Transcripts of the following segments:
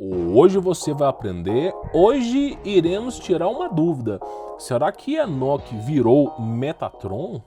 Hoje você vai aprender, hoje iremos tirar uma dúvida. Será que Enoque virou Metatron?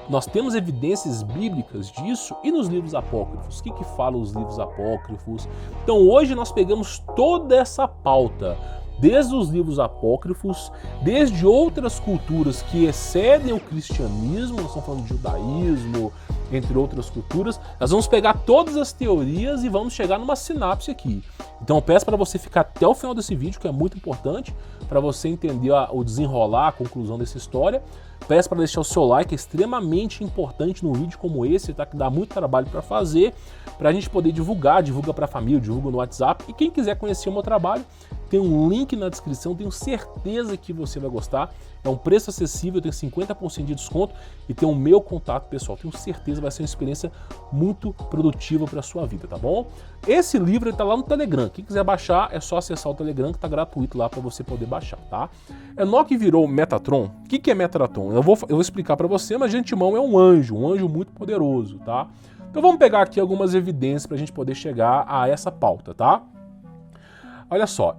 Nós temos evidências bíblicas disso e nos livros apócrifos. O que falam os livros apócrifos? Então hoje nós pegamos toda essa pauta, desde os livros apócrifos, desde outras culturas que excedem o cristianismo, nós estamos falando de judaísmo, entre outras culturas. Nós vamos pegar todas as teorias e vamos chegar numa sinapse aqui. Então eu peço para você ficar até o final desse vídeo, que é muito importante para você entender o desenrolar, a conclusão dessa história. Peço para deixar o seu like, é extremamente importante num vídeo como esse, tá? Que dá muito trabalho para fazer, para a gente poder divulgar, divulga para a família, divulga no WhatsApp. E quem quiser conhecer o meu trabalho, tem um link na descrição, tenho certeza que você vai gostar. É um preço acessível, tem 50% de desconto e tem o meu contato pessoal. Tenho certeza que vai ser uma experiência muito produtiva para a sua vida, tá bom? Esse livro está lá no Telegram. Quem quiser baixar, é só acessar o Telegram, que está gratuito lá para você poder baixar, tá? Enoque virou Metatron. O que é Metatron? Eu vou explicar para você, mas de antemão é um anjo muito poderoso, tá? Então vamos pegar aqui algumas evidências para a gente poder chegar a essa pauta, tá? Olha só.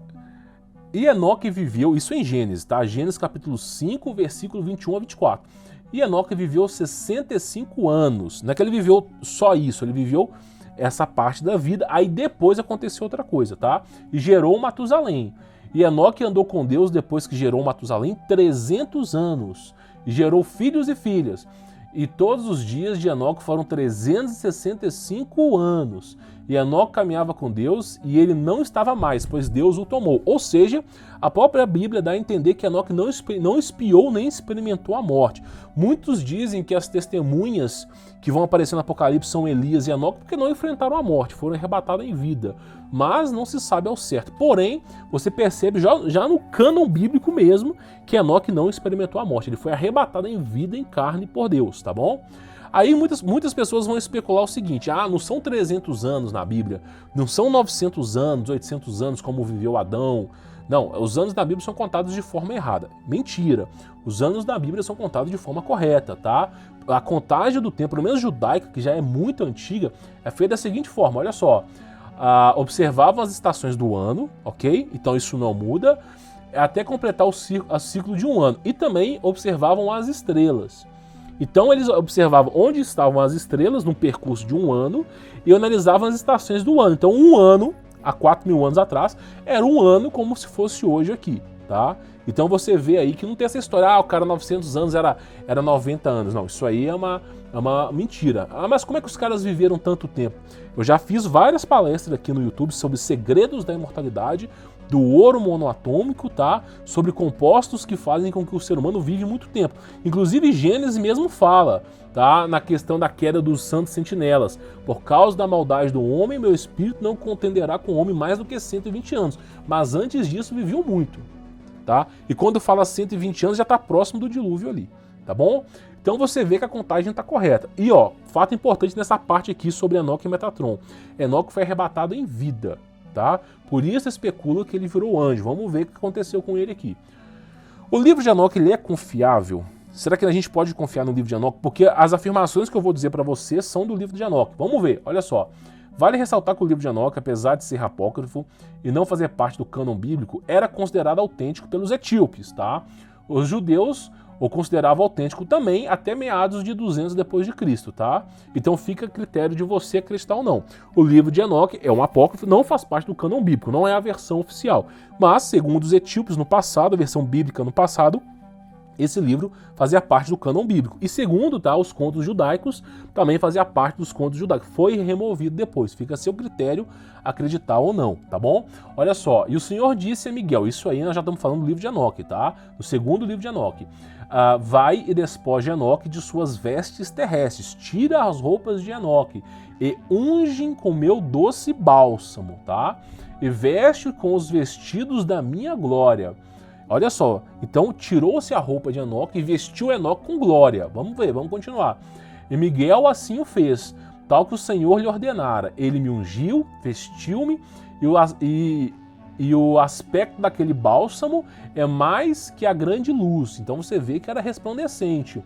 E Enoque viveu, isso em Gênesis, tá? Gênesis capítulo 5, versículo 21 a 24. E Enoque viveu 65 anos. Não é que ele viveu só isso, ele viveu essa parte da vida, aí depois aconteceu outra coisa, tá? E gerou Matusalém. E Enoque andou com Deus depois que gerou Matusalém 300 anos. E gerou filhos e filhas. E todos os dias de Enoque foram 365 anos. E Enoque caminhava com Deus e ele não estava mais, pois Deus o tomou. Ou seja, a própria Bíblia dá a entender que Enoque não espiou nem experimentou a morte. Muitos dizem que as testemunhas que vão aparecer no Apocalipse são Elias e Enoque porque não enfrentaram a morte, foram arrebatados em vida. Mas não se sabe ao certo. Porém, você percebe já no cânon bíblico mesmo que Enoque não experimentou a morte. Ele foi arrebatado em vida, em carne por Deus, tá bom? Aí muitas pessoas vão especular o seguinte: não são 300 anos na Bíblia, não são 900 anos, 800 anos como viveu Adão. Não, os anos da Bíblia são contados de forma errada. Mentira. Os anos da Bíblia são contados de forma correta, tá? A contagem do tempo, pelo menos judaica, que já é muito antiga, é feita da seguinte forma, olha só. Observavam as estações do ano, ok? Então isso não muda, até completar o ciclo de um ano. E também observavam as estrelas. Então eles observavam onde estavam as estrelas no percurso de um ano e analisavam as estações do ano. Então um ano, há 4.000 anos atrás, era um ano como se fosse hoje aqui, tá? Então você vê aí que não tem essa história, o cara 900 anos era 90 anos. Não, isso aí é uma mentira. Mas como é que os caras viveram tanto tempo? Eu já fiz várias palestras aqui no YouTube sobre segredos da imortalidade, do ouro monoatômico, tá? Sobre compostos que fazem com que o ser humano vive muito tempo. Inclusive Gênesis mesmo fala, tá? Na questão da queda dos santos sentinelas. Por causa da maldade do homem, meu espírito não contenderá com o homem mais do que 120 anos. Mas antes disso viviam muito, tá? E quando fala 120 anos já está próximo do dilúvio ali, tá bom? Então você vê que a contagem está correta. E ó, fato importante nessa parte aqui sobre Enoque e Metatron. Enoque foi arrebatado em vida, tá? Por isso especula que ele virou anjo. Vamos ver o que aconteceu com ele aqui. O livro de Enoque, ele é confiável? Será que a gente pode confiar no livro de Enoque? Porque as afirmações que eu vou dizer para você são do livro de Enoque. Vamos ver, olha só. Vale ressaltar que o livro de Enoque, apesar de ser apócrifo e não fazer parte do cânon bíblico, era considerado autêntico pelos etíopes, tá? Os judeus o consideravam autêntico também até meados de 200 depois de Cristo, tá? Então fica a critério de você acreditar ou não. O livro de Enoque é um apócrifo, não faz parte do cânon bíblico, não é a versão oficial. Mas, segundo os etíopes no passado, a versão bíblica no passado, esse livro fazia parte do cânon bíblico. E segundo, tá, os contos judaicos também fazia parte dos contos judaicos. Foi removido depois. Fica a seu critério acreditar ou não, tá bom? Olha só. E o Senhor disse a Miguel, isso aí nós já estamos falando do livro de Enoque, tá? No segundo livro de Enoque. Vai e despoja Enoque de suas vestes terrestres. Tira as roupas de Enoque e ungem com meu doce bálsamo, tá? E veste com os vestidos da minha glória. Olha só, então tirou-se a roupa de Enoque e vestiu Enoque com glória. Vamos ver, vamos continuar. E Miguel assim o fez, tal que o Senhor lhe ordenara. Ele me ungiu, vestiu-me e o aspecto daquele bálsamo é mais que a grande luz. Então você vê que era resplandecente.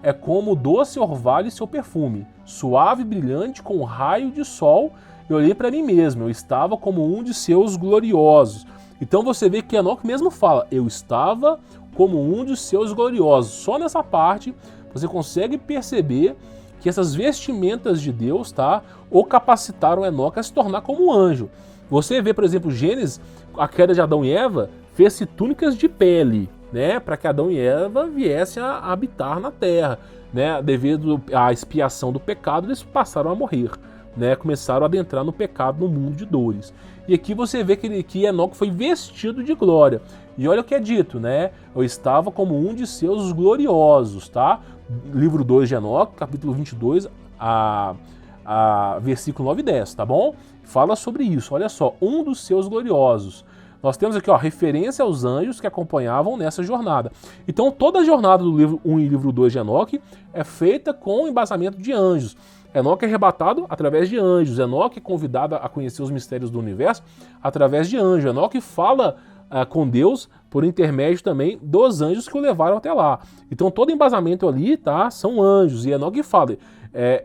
É como doce orvalho e seu perfume, suave e brilhante com um raio de sol e olhei para mim mesmo, eu estava como um de seus gloriosos. Então você vê que Enoque mesmo fala, eu estava como um de seus gloriosos. Só nessa parte você consegue perceber que essas vestimentas de Deus, tá, o capacitaram Enoque a se tornar como um anjo. Você vê, por exemplo, Gênesis, a queda de Adão e Eva, fez-se túnicas de pele, né, para que Adão e Eva viessem a habitar na terra, né, devido à expiação do pecado, eles passaram a morrer, né, começaram a adentrar no pecado, no mundo de dores. E aqui você vê que Enoque foi vestido de glória. E olha o que é dito, né, eu estava como um de seus gloriosos, tá? Livro 2 de Enoque, capítulo 22, versículo 9 e 10, tá bom? Fala sobre isso, olha só, um dos seus gloriosos. Nós temos aqui, ó, referência aos anjos que acompanhavam nessa jornada. Então toda a jornada do livro 1 e livro 2 de Enoque é feita com embasamento de anjos. Enoque é arrebatado através de anjos. Enoque é convidado a conhecer os mistérios do universo através de anjos. Enoque fala com Deus por intermédio também dos anjos que o levaram até lá. Então todo embasamento ali, tá, são anjos. E Enoque fala,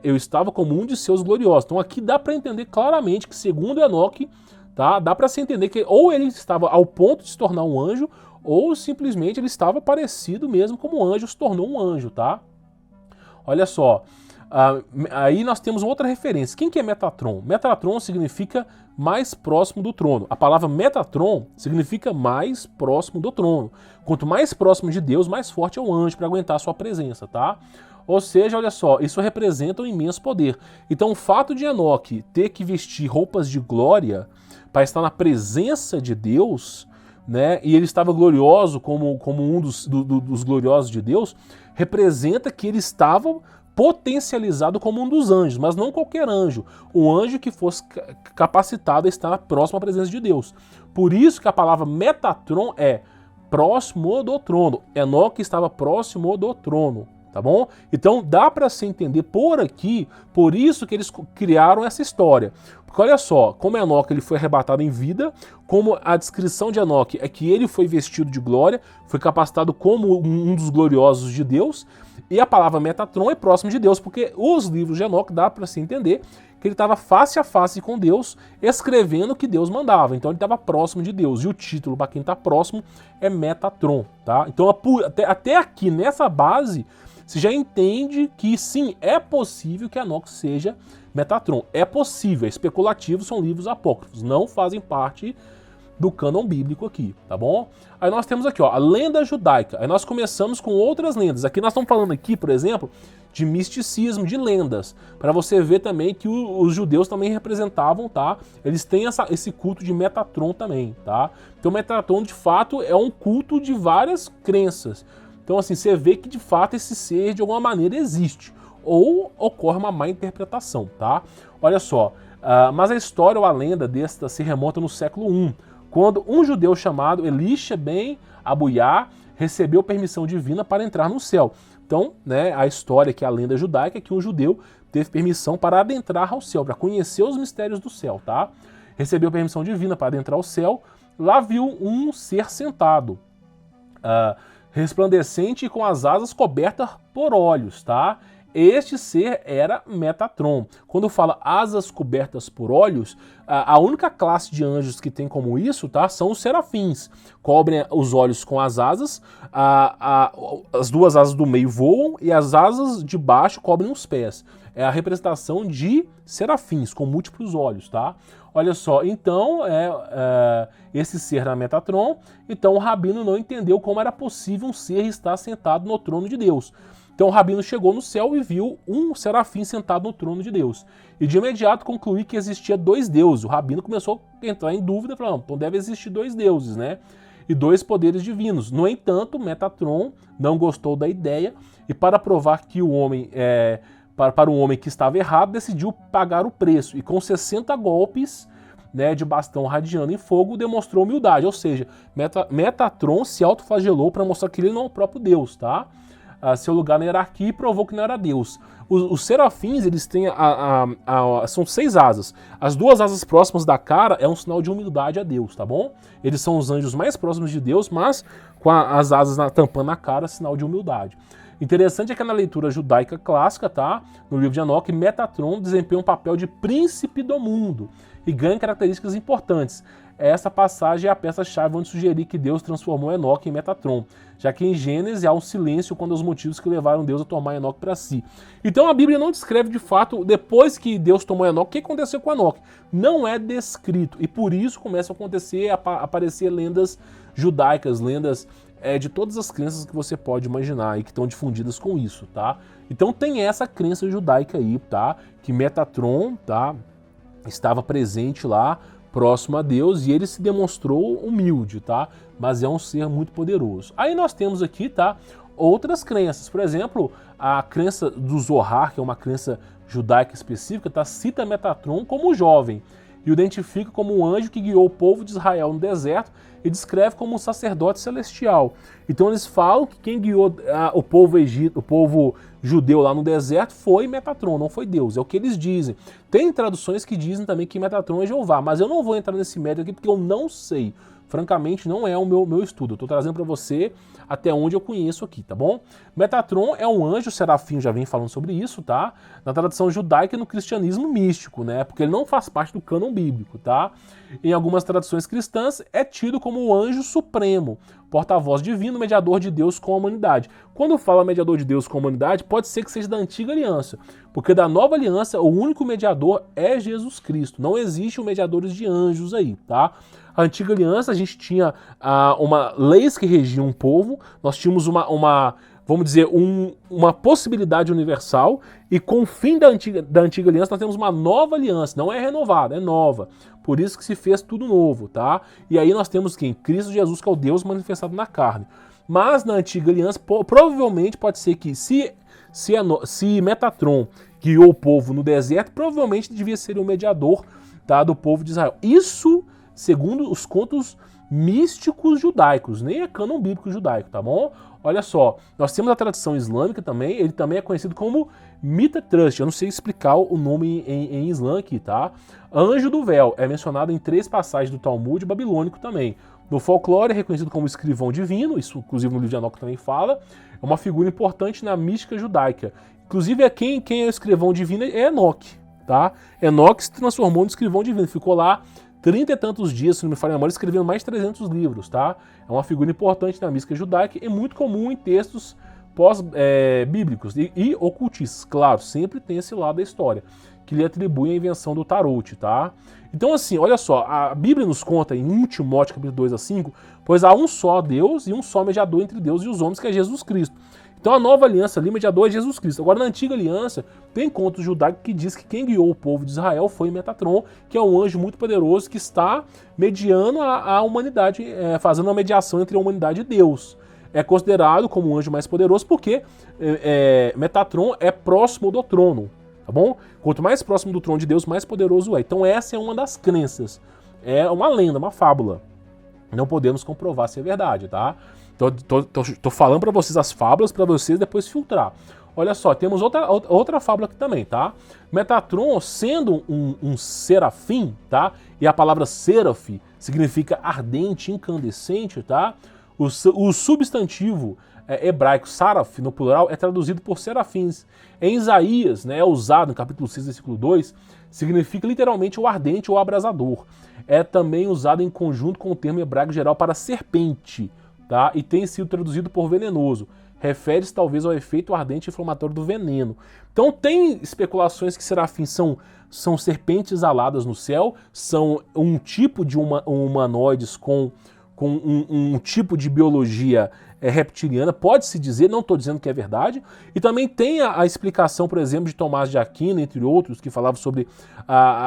eu estava como um de seus gloriosos. Então aqui dá para entender claramente que segundo Enoque, tá, dá para se entender que ou ele estava ao ponto de se tornar um anjo, ou simplesmente ele estava parecido mesmo como um anjo, se tornou um anjo, tá? Olha só, aí nós temos outra referência. Quem que é Metatron? Metatron significa mais próximo do trono. A palavra Metatron significa mais próximo do trono. Quanto mais próximo de Deus, mais forte é o anjo para aguentar a sua presença, tá? Ou seja, olha só, isso representa um imenso poder. Então o fato de Enoque ter que vestir roupas de glória para estar na presença de Deus, né, e ele estava glorioso como um dos gloriosos de Deus, representa que ele estava potencializado como um dos anjos, mas não qualquer anjo, um anjo que fosse capacitado a estar próximo à presença de Deus. Por isso que a palavra Metatron é próximo do trono. Enoque estava próximo do trono, tá bom? Então dá para se entender por aqui, por isso que eles criaram essa história. Porque olha só, como Enoque ele foi arrebatado em vida, como a descrição de Enoque é que ele foi vestido de glória, foi capacitado como um dos gloriosos de Deus, e a palavra Metatron é próximo de Deus, porque os livros de Enoque dá para se entender que ele estava face a face com Deus, escrevendo o que Deus mandava. Então ele estava próximo de Deus. E o título para quem está próximo é Metatron, tá? Então até aqui nessa base você já entende que sim, é possível que Enoque seja Metatron. É possível, é especulativo, são livros apócrifos, não fazem parte do cânon bíblico aqui, tá bom? Aí nós temos aqui, ó, a lenda judaica. Aí nós começamos com outras lendas. Aqui nós estamos falando aqui, por exemplo, de misticismo, de lendas, para você ver também que os judeus também representavam, tá? Eles têm esse culto de Metatron também, tá? Então Metatron, de fato, é um culto de várias crenças. Então, assim, você vê que, de fato, esse ser, de alguma maneira, existe. Ou ocorre uma má interpretação, tá? Olha só, mas a história ou a lenda desta se remonta no século I, quando um judeu chamado Elisha ben Abuyá recebeu permissão divina para entrar no céu. Então, né, a história, que é a lenda judaica, é que um judeu teve permissão para adentrar ao céu, para conhecer os mistérios do céu, tá? Recebeu permissão divina para adentrar ao céu, lá viu um ser sentado, resplandecente e com as asas cobertas por olhos, tá? Este ser era Metatron. Quando fala asas cobertas por olhos, a única classe de anjos que tem como isso, tá, são os serafins. Cobrem os olhos com as asas, as duas asas do meio voam e as asas de baixo cobrem os pés. É a representação de serafins com múltiplos olhos, tá? Olha só, então esse ser era Metatron. Então o rabino não entendeu como era possível um ser estar sentado no trono de Deus. Então o rabino chegou no céu e viu um serafim sentado no trono de Deus. E de imediato concluiu que existia dois deuses. O rabino começou a entrar em dúvida, falando, então deve existir dois deuses, né? E dois poderes divinos. No entanto, Metatron não gostou da ideia e para provar que o homem, para um homem que estava errado, decidiu pagar o preço. E com 60 golpes, né, de bastão radiando em fogo, demonstrou humildade. Ou seja, Metatron se autoflagelou para mostrar que ele não é o próprio Deus, tá? Seu lugar na hierarquia e provou que não era Deus. Os serafins, eles têm são 6 asas. As 2 asas próximas da cara é um sinal de humildade a Deus, tá bom? Eles são os anjos mais próximos de Deus, mas com as asas tampando a cara, sinal de humildade. Interessante é que na leitura judaica clássica, tá? No livro de Enoque, Metatron desempenha um papel de príncipe do mundo e ganha características importantes. Essa passagem é a peça-chave onde sugerir que Deus transformou Enoque em Metatron, já que em Gênesis há um silêncio quanto aos motivos que levaram Deus a tomar Enoque para si. Então a Bíblia não descreve de fato, depois que Deus tomou Enoque, o que aconteceu com Enoque. Não é descrito, e por isso começam a aparecer lendas judaicas, lendas de todas as crenças que você pode imaginar e que estão difundidas com isso, tá? Então tem essa crença judaica aí, tá? Que Metatron, tá? Estava presente lá, próximo a Deus, e ele se demonstrou humilde, tá? Mas é um ser muito poderoso. Aí nós temos aqui, tá? Outras crenças. Por exemplo, a crença do Zohar, que é uma crença judaica específica, tá? Cita Metatron como jovem e o identifica como um anjo que guiou o povo de Israel no deserto e descreve como um sacerdote celestial. Então eles falam que quem guiou o povo judeu lá no deserto foi Metatron, não foi Deus, é o que eles dizem. Tem traduções que dizem também que Metatron é Jeová, mas eu não vou entrar nesse mérito aqui porque eu não sei. Francamente, não é o meu estudo. Eu estou trazendo para você até onde eu conheço aqui, tá bom? Metatron é um anjo, Serafim já vem falando sobre isso, tá? Na tradição judaica e no cristianismo místico, né? Porque ele não faz parte do cânon bíblico, tá? Em algumas tradições cristãs é tido como o anjo supremo, porta-voz divino, mediador de Deus com a humanidade. Quando fala mediador de Deus com a humanidade, pode ser que seja da antiga aliança, porque da nova aliança o único mediador é Jesus Cristo. Não existe mediadores de anjos aí, tá? A antiga aliança, a gente tinha leis que regiam um povo, nós tínhamos vamos dizer, uma possibilidade universal, e com o fim da antiga aliança nós temos uma nova aliança, não é renovada, é nova. Por isso que se fez tudo novo, tá? E aí nós temos quem? Cristo Jesus, que é o Deus manifestado na carne. Mas na antiga aliança, provavelmente pode ser que se Metatron guiou o povo no deserto, provavelmente devia ser o mediador, tá, do povo de Israel. Isso segundo os contos místicos judaicos, nem é cânon bíblico judaico, tá bom? Olha só, nós temos a tradição islâmica também, ele também é conhecido como Mithra-Trust, eu não sei explicar o nome em Islã aqui, tá? Anjo do véu, é mencionado em 3 passagens do Talmud babilônico também. No folclore é reconhecido como escrivão divino, isso inclusive no livro de Enoque também fala, é uma figura importante na mística judaica. Inclusive quem é o escrivão divino é Enoque, tá? Enoque se transformou no escrivão divino, ficou lá 30 e tantos dias, se não me falha a memória, escrevendo mais de 300 livros, tá? É uma figura importante na mística judaica e muito comum em textos pós-bíblicos e ocultistas. Claro, sempre tem esse lado da história, que lhe atribui a invenção do tarot, tá? Então assim, olha só, a Bíblia nos conta em 1 Timóteo capítulo 2-5, pois há um só Deus e um só mediador entre Deus e os homens, que é Jesus Cristo. Então a nova aliança ali, mediador é Jesus Cristo. Agora na antiga aliança, tem contos judaicos que diz que quem guiou o povo de Israel foi Metatron, que é um anjo muito poderoso que está mediando a humanidade, fazendo uma mediação entre a humanidade e Deus. É considerado como o anjo mais poderoso porque Metatron é próximo do trono, tá bom? Quanto mais próximo do trono de Deus, mais poderoso é. Então essa é uma das crenças. É uma lenda, uma fábula. Não podemos comprovar se é verdade, tá? Tô falando para vocês as fábulas para vocês depois filtrar. Olha só, temos outra fábula aqui também, tá? Metatron, sendo um serafim, tá? E a palavra seraf significa ardente, incandescente, tá? O substantivo hebraico saraf, no plural, é traduzido por serafins. Em Isaías, né, é usado no capítulo 6, versículo 2, significa literalmente o ardente ou abrasador. É também usado em conjunto com o termo hebraico geral para serpente, tá? E tem sido traduzido por venenoso. Refere-se talvez ao efeito ardente e inflamatório do veneno. Então tem especulações que serafins são serpentes aladas no céu, são um tipo de humanoides com um tipo de biologia reptiliana, pode-se dizer, não estou dizendo que é verdade. E também tem a explicação, por exemplo, de Tomás de Aquino, entre outros, que falava sobre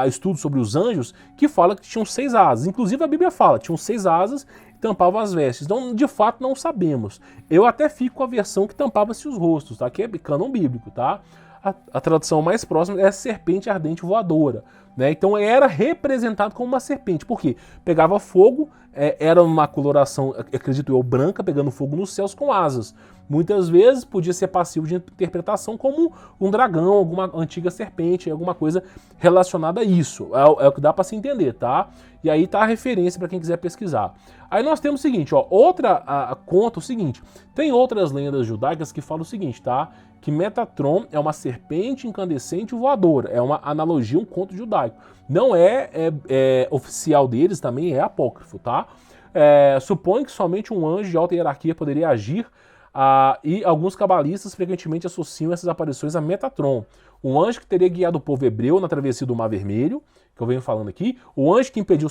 estudos sobre os anjos, que fala que tinham 6 asas. Inclusive a Bíblia fala, tinham 6 asas e tampavam as vestes. Então, de fato, não sabemos. Eu até fico com a versão que tampava-se os rostos, tá? Que é cânon bíblico, tá? A tradução mais próxima é serpente ardente voadora, né? Então era representado como uma serpente. Por quê? Pegava fogo, era uma coloração, acredito eu, branca, pegando fogo nos céus com asas. Muitas vezes podia ser passivo de interpretação como um dragão, alguma antiga serpente, alguma coisa relacionada a isso. É o que dá para se entender, tá? E aí tá a referência para quem quiser pesquisar. Aí nós temos o seguinte, ó, conta o seguinte, tem outras lendas judaicas que falam o seguinte, tá? Que Metatron é uma serpente incandescente voadora, é uma analogia, um conto judaico. Não é oficial deles, também é apócrifo, tá? Supõe que somente um anjo de alta hierarquia poderia agir, e alguns cabalistas frequentemente associam essas aparições a Metatron, um anjo que teria guiado o povo hebreu na travessia do Mar Vermelho, que eu venho falando aqui, o anjo que impediu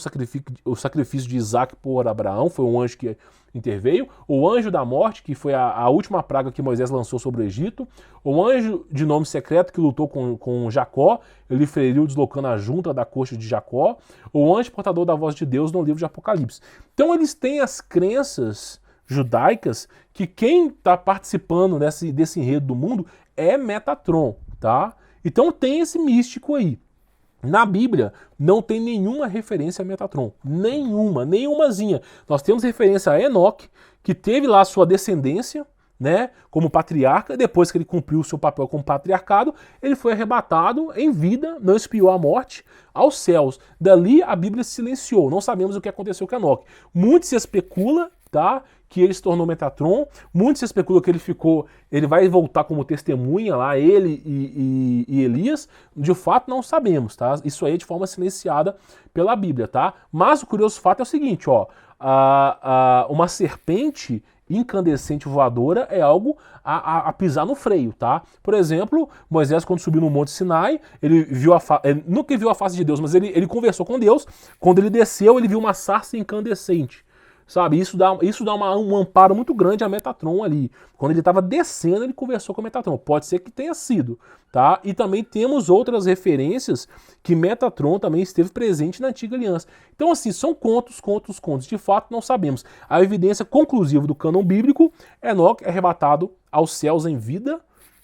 o sacrifício de Isaac por Abraão, foi um anjo que interveio, o anjo da morte, que foi a última praga que Moisés lançou sobre o Egito, o anjo de nome secreto que lutou com Jacó, ele feriu deslocando a junta da coxa de Jacó, o anjo portador da voz de Deus no livro de Apocalipse. Então eles têm as crenças judaicas que quem está participando desse enredo do mundo é Metatron, tá? Então tem esse místico aí. Na Bíblia não tem nenhuma referência a Metatron, nenhumazinha. Nós temos referência a Enoque, que teve lá sua descendência, né, como patriarca. Depois que ele cumpriu o seu papel como patriarcado, ele foi arrebatado em vida, não espiou a morte, aos céus. Dali a Bíblia silenciou, não sabemos o que aconteceu com Enoque. Muito se especula, tá, que ele se tornou Metatron, muito se especula que ele vai voltar como testemunha lá, ele e Elias. De fato não sabemos, tá? Isso aí é de forma silenciada pela Bíblia, tá? Mas o curioso fato é o seguinte, ó, uma serpente incandescente voadora é algo a pisar no freio, tá? Por exemplo, Moisés, quando subiu no Monte Sinai, ele nunca viu a face de Deus, mas ele conversou com Deus. Quando ele desceu, ele viu uma sarça incandescente. Sabe, isso dá um amparo muito grande a Metatron ali. Quando ele estava descendo, ele conversou com a Metatron. Pode ser que tenha sido, tá? E também temos outras referências que Metatron também esteve presente na Antiga Aliança. Então, assim, são contos. De fato, não sabemos. A evidência conclusiva do cânon bíblico, Enoque é arrebatado aos céus em vida.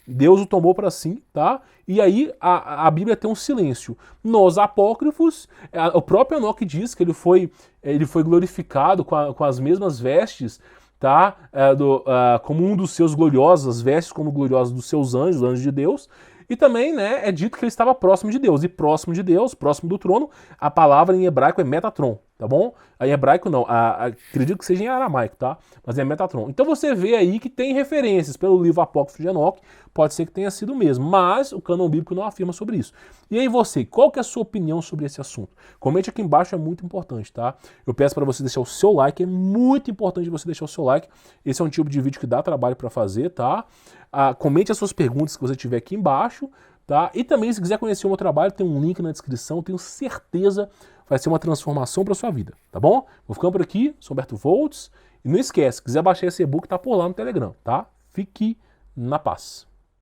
Deus o tomou para si, tá? E aí a Bíblia tem um silêncio. Nos apócrifos, o próprio Enoque diz que ele foi glorificado com as mesmas vestes, tá? Como um dos seus gloriosos, as vestes como gloriosas dos seus anjos de Deus. E também, né, é dito que ele estava próximo de Deus. E próximo de Deus, próximo do trono, a palavra em hebraico é Metatron, tá bom? Em hebraico não, acredito que seja em aramaico, tá? Mas é Metatron. Então você vê aí que tem referências pelo livro apócrifo de Enoque, pode ser que tenha sido mesmo, mas o cânon bíblico não afirma sobre isso. E aí você, qual que é a sua opinião sobre esse assunto? Comente aqui embaixo, é muito importante, tá? Eu peço para você deixar o seu like, é muito importante você deixar o seu like. Esse é um tipo de vídeo que dá trabalho para fazer, tá? Comente as suas perguntas que você tiver aqui embaixo, tá? E também, se quiser conhecer o meu trabalho, tem um link na descrição, tenho certeza vai ser uma transformação para sua vida, tá bom? Vou ficando por aqui, sou Humberto Voltz, e não esquece, se quiser baixar esse e-book, tá por lá no Telegram, tá? Fique na paz.